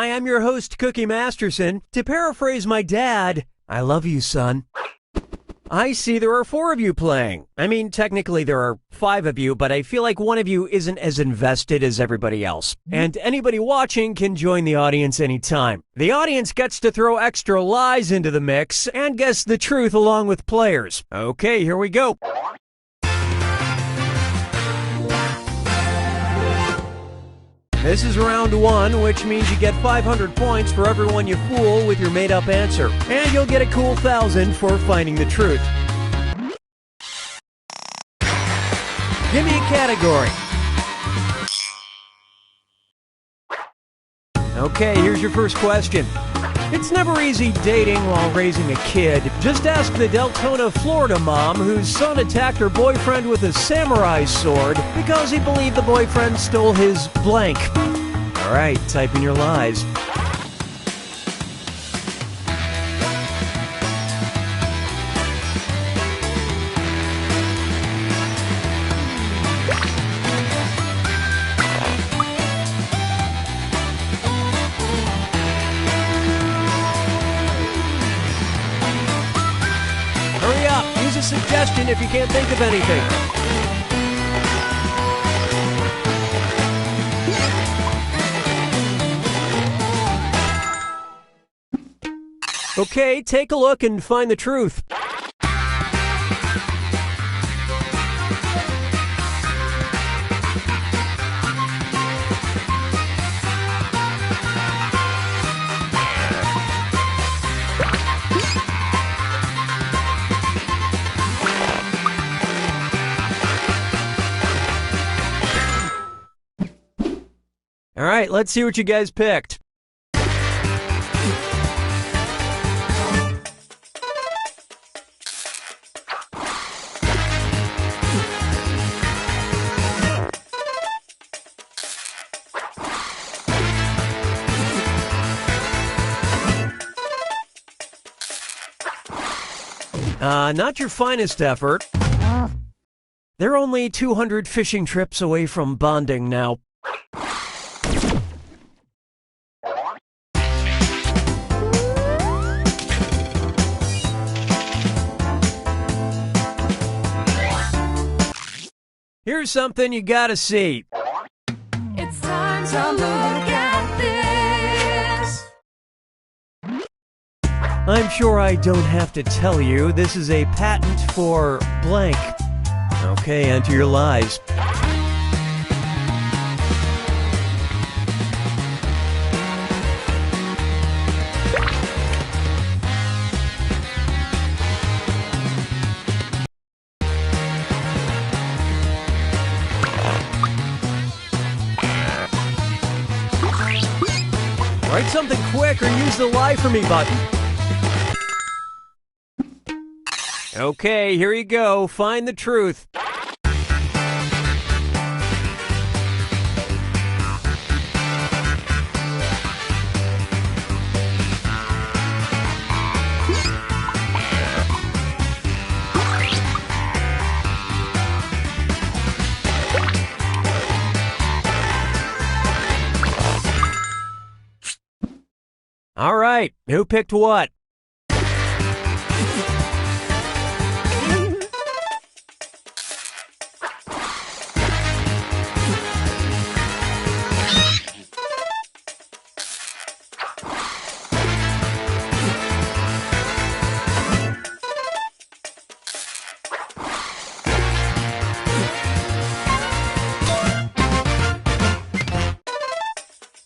Hi, I'm your host, Cookie Masterson. To paraphrase my dad, I love you, son. I see there are 4 of you playing. I mean, technically there are 5 of you, but I feel like one of you isn't as invested as everybody else. And anybody watching can join the audience anytime. The audience gets to throw extra lies into the mix and guess the truth along with players. Okay, here we go. This is round 1, which means you get 500 points for everyone you fool with your made-up answer. And you'll get a cool 1,000 for finding the truth. Give me a category. Okay, here's your first question. It's never easy dating while raising a kid. Just ask the Deltona, Florida mom whose son attacked her boyfriend with a samurai sword because he believed the boyfriend stole his blank. All right, type in your lies. Suggestion if you can't think of anything. Okay, take a look and find the truth. All right, let's see what you guys picked. Not your finest effort. They're only 200 fishing trips away from bonding now. Here's something you gotta see. It's time to look at this. I'm sure I don't have to tell you, this is a patent for blank. Okay, enter your lies. Write something quick or use the lie for me button. Okay, here you go. Find the truth. All right, who picked what?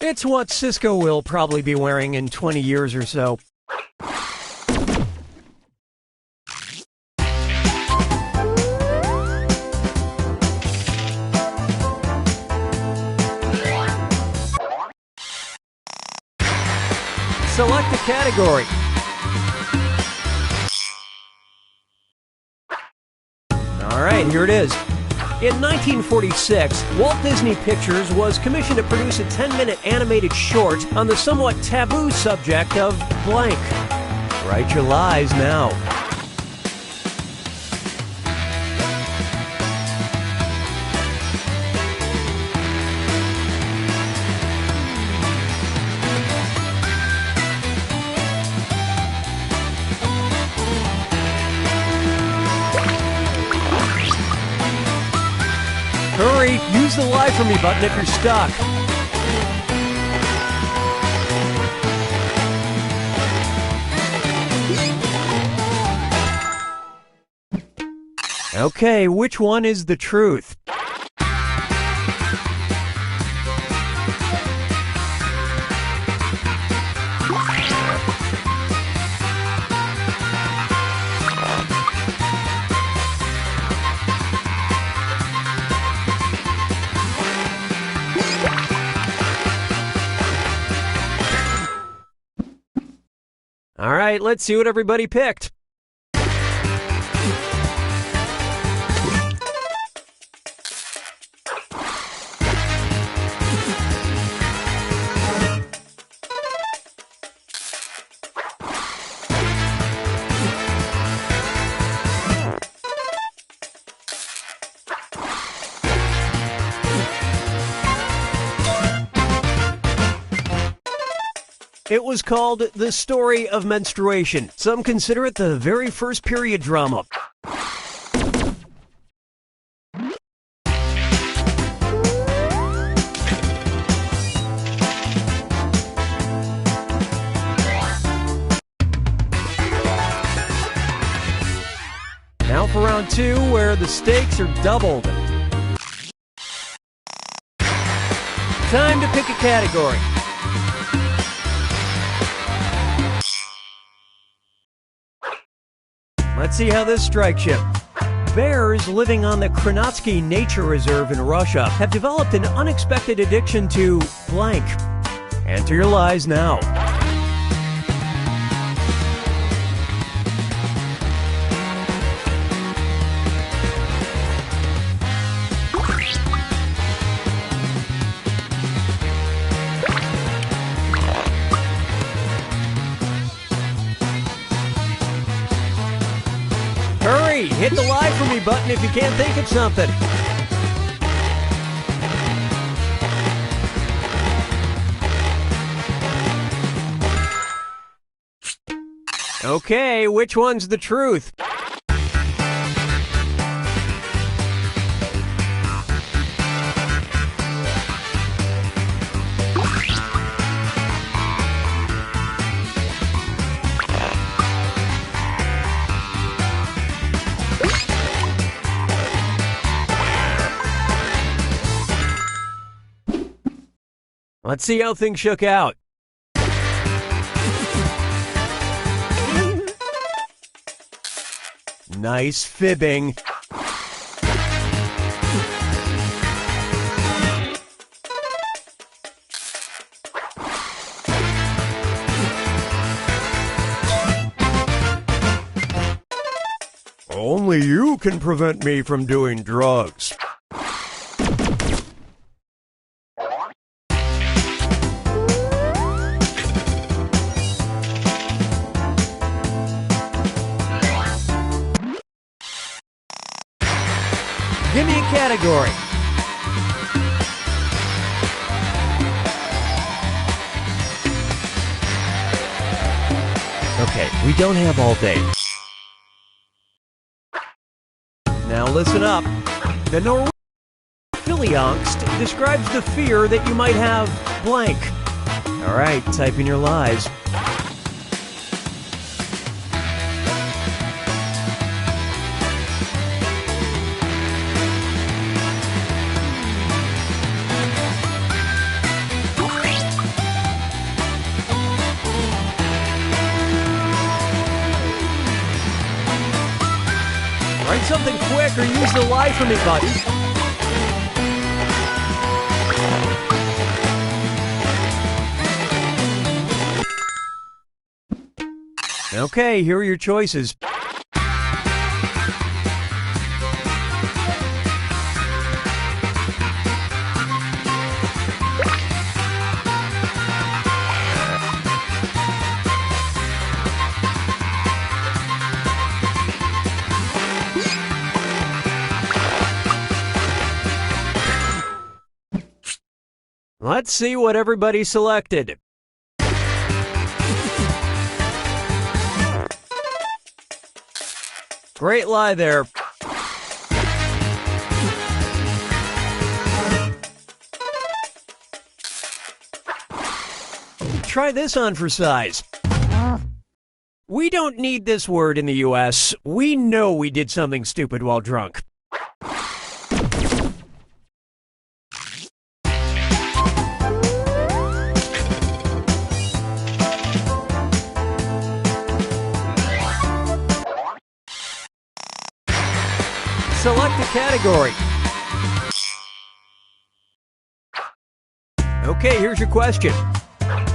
It's what Cisco will probably be wearing in 20 years or so. Select a category. All right, here it is. In 1946, Walt Disney Pictures was commissioned to produce a 10-minute animated short on the somewhat taboo subject of blank. Write your lies now. use the Lie For Me button if you're stuck. Okay, which one is the truth? All right, let's see what everybody picked. It was called The Story of Menstruation. Some consider it the very first period drama. Now for round two, where the stakes are doubled. Time to pick a category. Let's see how this strikes you. Bears living on the Kranotsky Nature Reserve in Russia have developed an unexpected addiction to blank. Enter your lies now. Hurry! Hit the Lie For Me button if you can't think of something. Okay, which one's the truth? Let's see how things shook out. Nice fibbing. Only you can prevent me from doing drugs. Give me a category. Okay, we don't have all day. Now listen up. The Norwegian angst describes the fear that you might have blank. All right, type in your lies. Write something quick or use the Lie For Me button. Okay, here are your choices. Let's see what everybody selected. Great lie there. try this on for size. We don't need this word in the U.S. We know we did something stupid while drunk. Select a category. Okay, here's your question.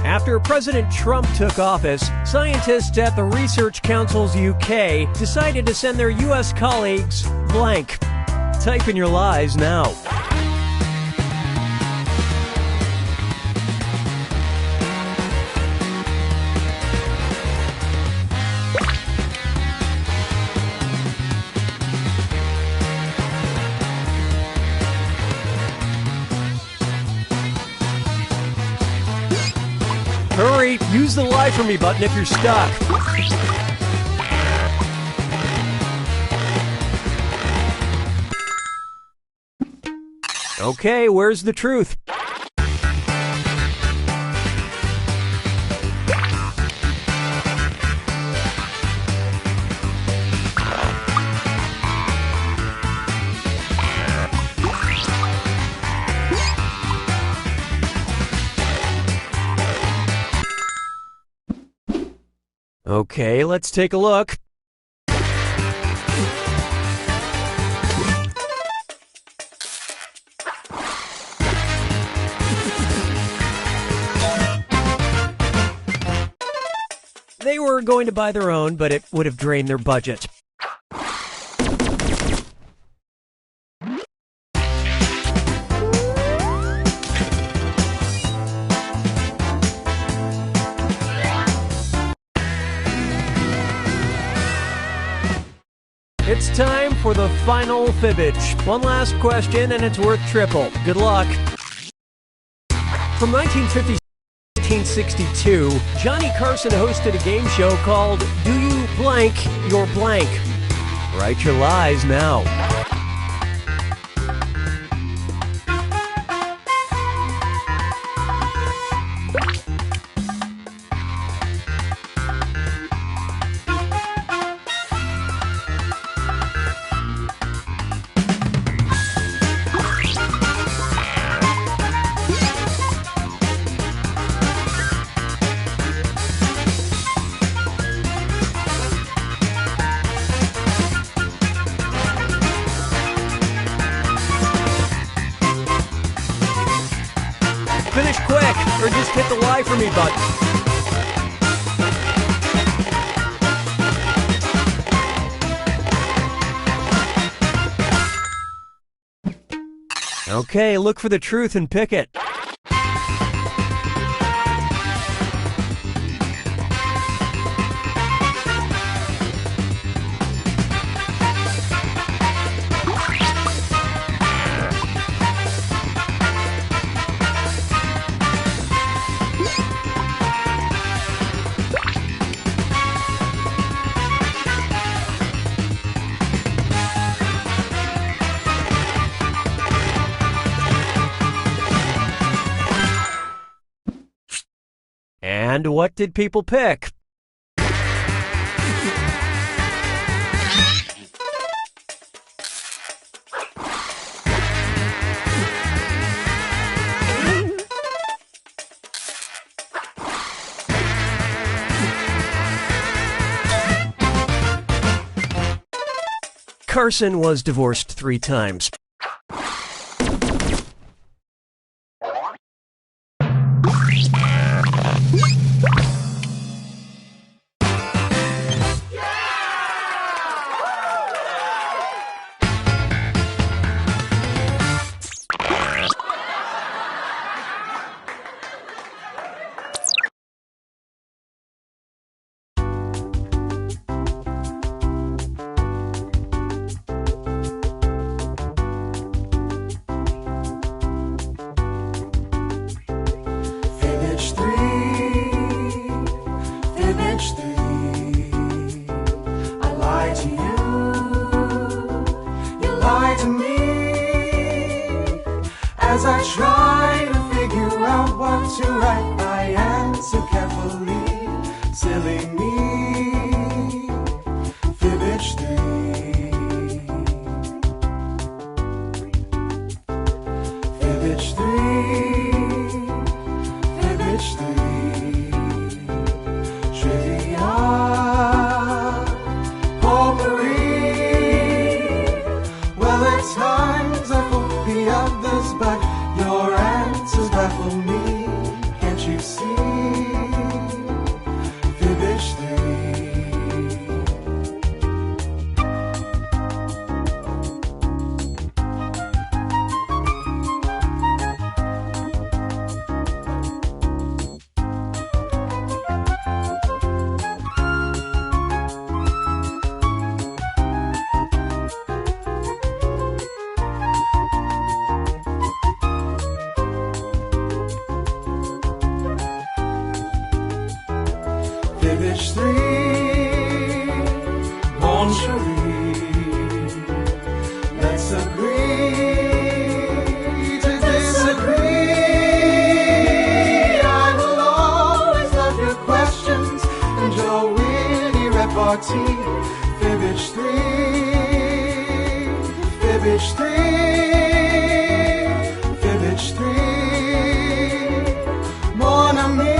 After President Trump took office, scientists at the Research Council's UK decided to send their US colleagues blank. Type in your lies now. Hurry, use the lie for me button if you're stuck. Okay, where's the truth? Okay, let's take a look. They were going to buy their own, but it would have drained their budget. It's time for the final fibbage. One last question, and it's worth triple. Good luck. From 1950 to 1962, Johnny Carson hosted a game show called Do You Blank Your Blank? Write your lies now. Finish quick, or just hit the lie for me button. Okay, look for the truth and pick it. And what did people pick? Carson was divorced 3 times. Fibbage 3, Bon Cherie. Let's agree to disagree. I will always love your questions and your witty repartee. Fibbage 3, Fibbage 3, Fibbage 3, mon ami.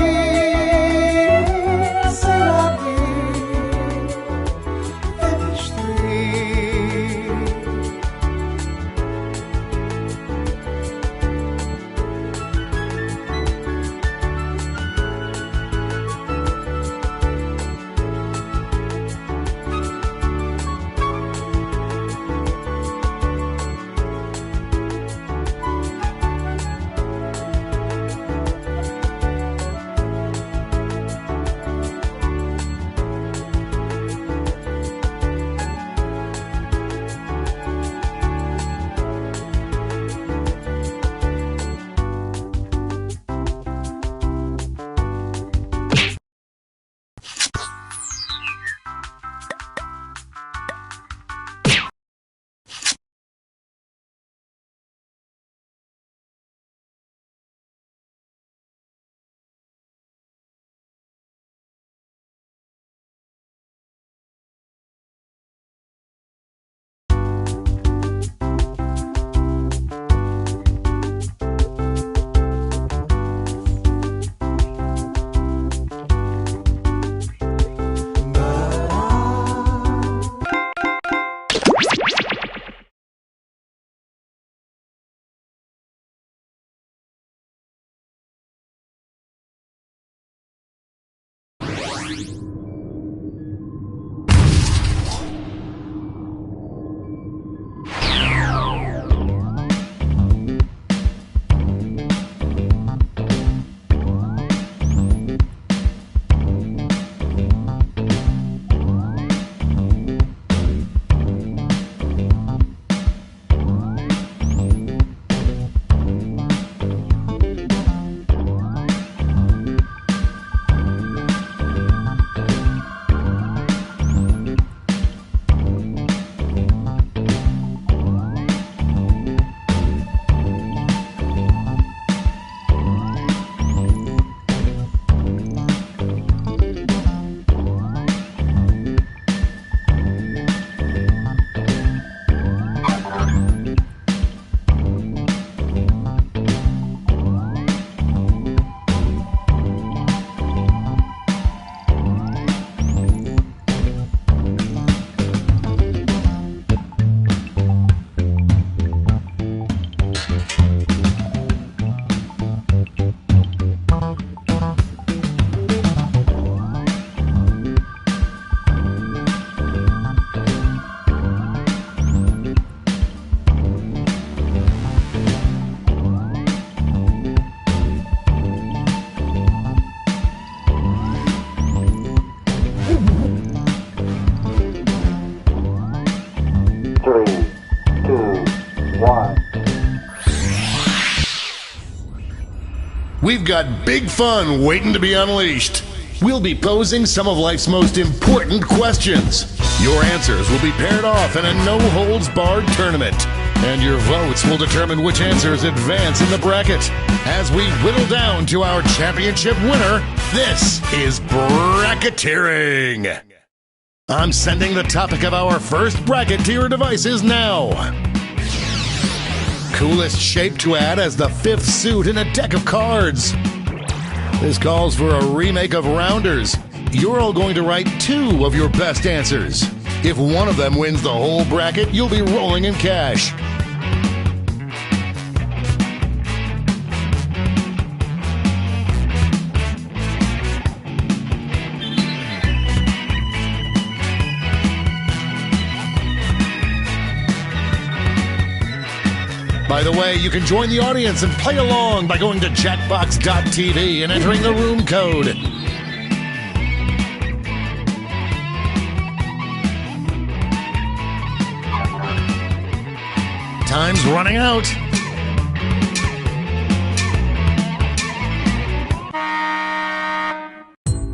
We've got big fun waiting to be unleashed. We'll be posing some of life's most important questions. Your answers will be paired off in a no-holds-barred tournament. And your votes will determine which answers advance in the bracket. As we whittle down to our championship winner, this is bracketeering. I'm sending the topic of our first bracket to your devices now. Coolest shape to add as the fifth suit in a deck of cards. This calls for a remake of Rounders. You're all going to write 2 of your best answers. If one of them wins the whole bracket, you'll be rolling in cash. By the way, you can join the audience and play along by going to Jackbox.tv and entering the room code. Time's running out.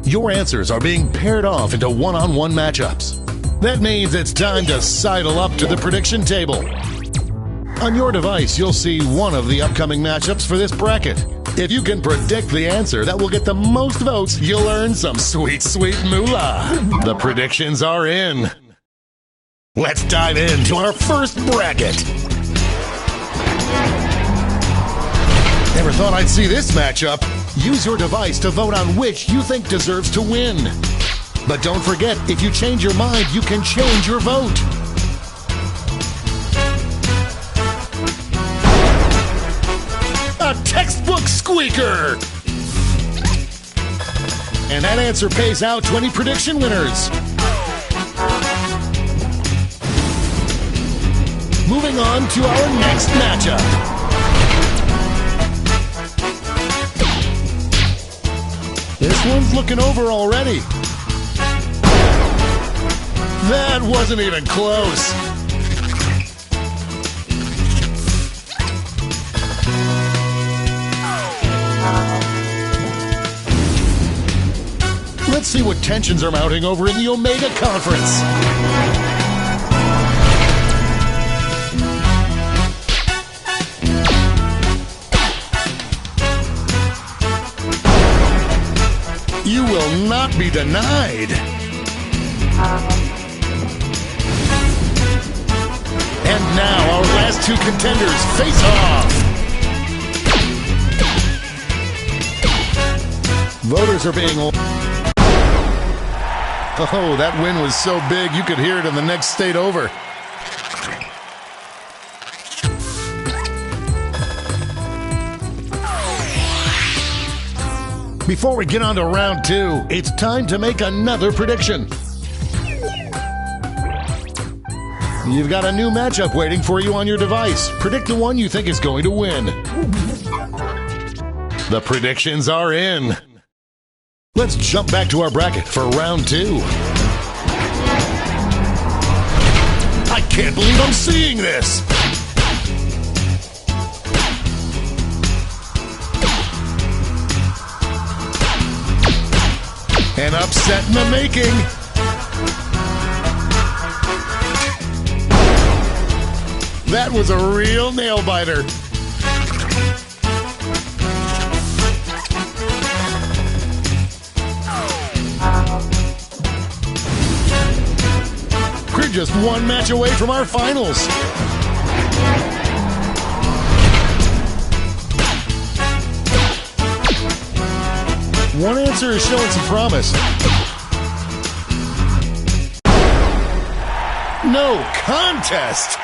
Your answers are being paired off into one-on-one matchups. That means it's time to sidle up to the prediction table. On your device, you'll see one of the upcoming matchups for this bracket. If you can predict the answer that will get the most votes, you'll earn some sweet, sweet moolah. The predictions are in. Let's dive into our first bracket. Never thought I'd see this matchup. Use your device to vote on which you think deserves to win. But don't forget, if you change your mind, you can change your vote. A textbook squeaker! And that answer pays out 20 prediction winners. Moving on to our next matchup. This one's looking over already. That wasn't even close. Let's see what tensions are mounting over in the Omega Conference. You will not be denied. And now our last two contenders face off. Voters are being... Oh, that win was so big you could hear it in the next state over. Before we get on to round two, it's time to make another prediction. You've got a new matchup waiting for you on your device. Predict the one you think is going to win. The predictions are in. Let's jump back to our bracket for round two. I can't believe I'm seeing this! An upset in the making. That was a real nail-biter. We're just one match away from our finals. One answer is showing some promise. No contest!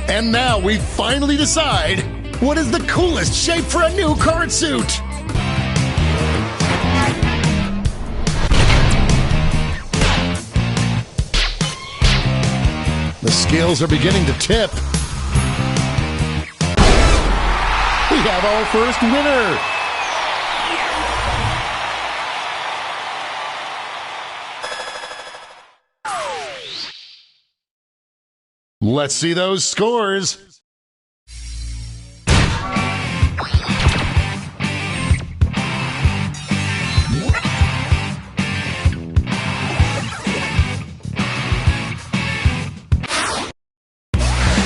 And now we finally decide what is the coolest shape for a new card suit. The scales are beginning to tip. We have our first winner. Let's see those scores.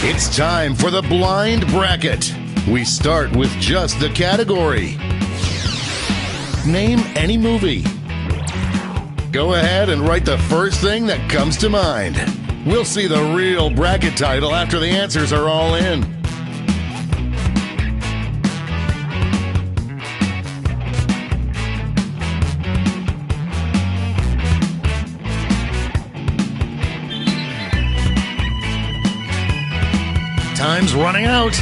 It's time for the blind bracket. We start with just the category. Name any movie. Go ahead and write the first thing that comes to mind. We'll see the real bracket title after the answers are all in. Time's running out.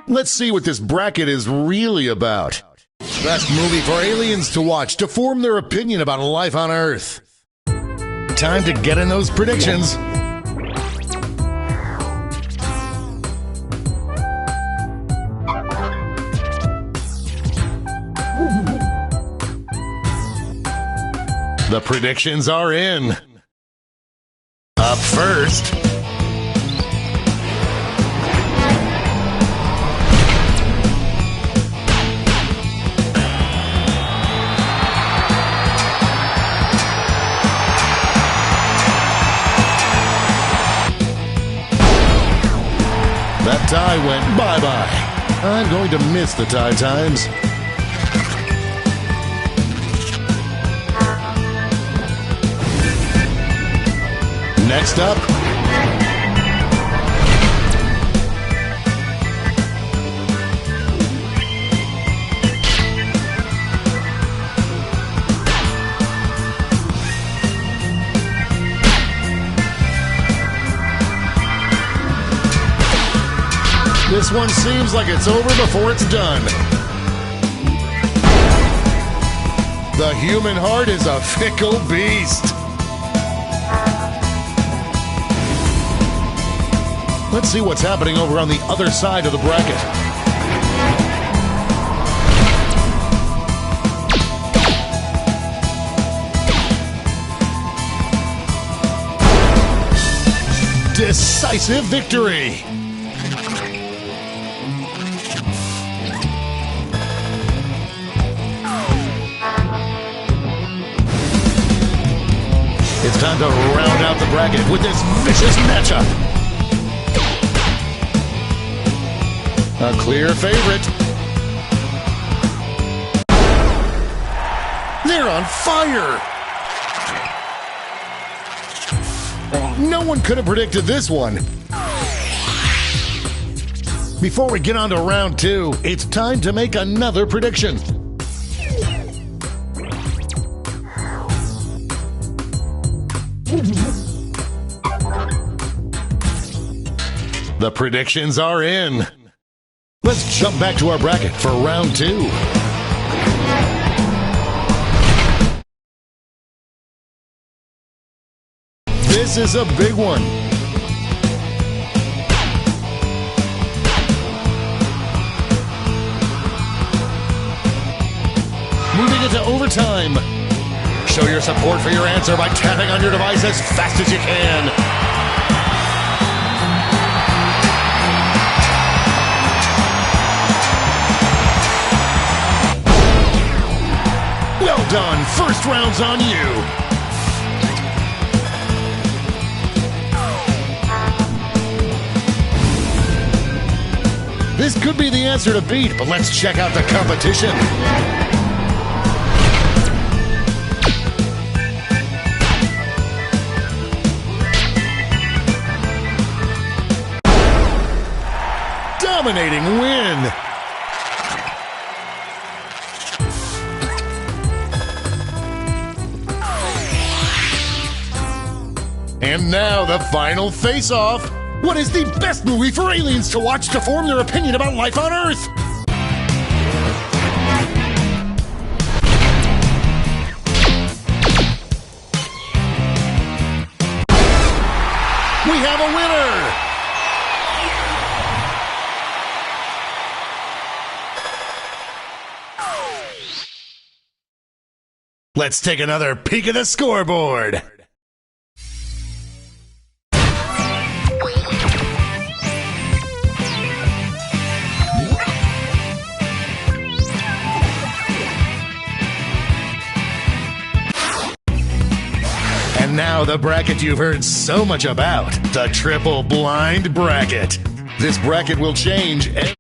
Let's see what this bracket is really about. best movie for aliens to watch to form their opinion about life on Earth. Time to get in those predictions. The predictions are in. Up first, that tie went bye-bye. I'm going to miss the tie times. Next up, this one seems like it's over before it's done. The human heart is a fickle beast. Let's see what's happening over on the other side of the bracket. Decisive victory! It's time to round out the bracket with this vicious matchup. A clear favorite. They're on fire! No one could have predicted this one. Before we get on to round two, it's time to make another prediction. The predictions are in. Let's jump back to our bracket for round two. This is a big one. Moving it to overtime. Show your support for your answer by tapping on your device as fast as you can. Well done. First round's on you. This could be the answer to beat, but let's check out the competition. Dominating win. And now the final face-off. What is the best movie for aliens to watch to form their opinion about life on Earth? We have a winner! Let's take another peek at the scoreboard. And now the bracket you've heard so much about, the triple blind bracket. This bracket will change every